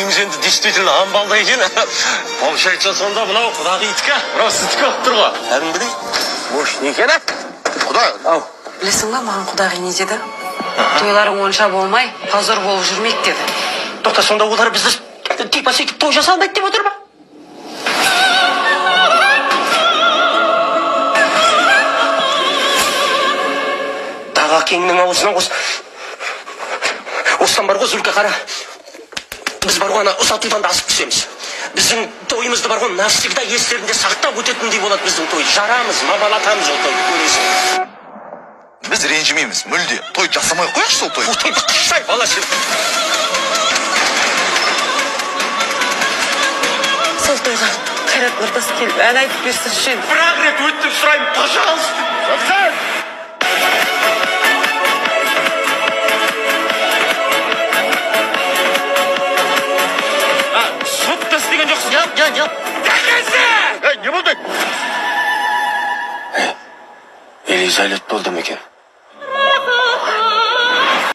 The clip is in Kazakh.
үйіңіз енді действительно амбалда екен. Получается сонда мынау құдағы иткі, мынау сіздікі болып тұр ғой. Кәдімгідей мощный екен, құда. Ау. Білесің ба, маған құдағи не деді? Тойларың онша болмай, позор болып жүрмек деді. Тоқта, сонда олар бізді типа сөйтіп той жасалмайды деп отыр ма? Кеңнің аузынан осыдан бар ғой, Зүлка қара. Біз бар ғой, ана ұзат иванды асып түсеміз. Біздің тойымызды бар ғой, навсегда естерінде сақтап өтетіндей болады біздің той. Жарамыз, мамалатамыз ол тойды, көресің. Біз ренжімейміз, мүлде. Той жасамай қояш сол той. Тойды қыштай, бала сен. Сол тойға Қайрат Нұртас келіп, ән айтып берсін үшін. Бір-ақ рет өттіп сұрайым, пожалуйста. Сапсан! Жоқ. Не болды? Елизавет болды ма екен?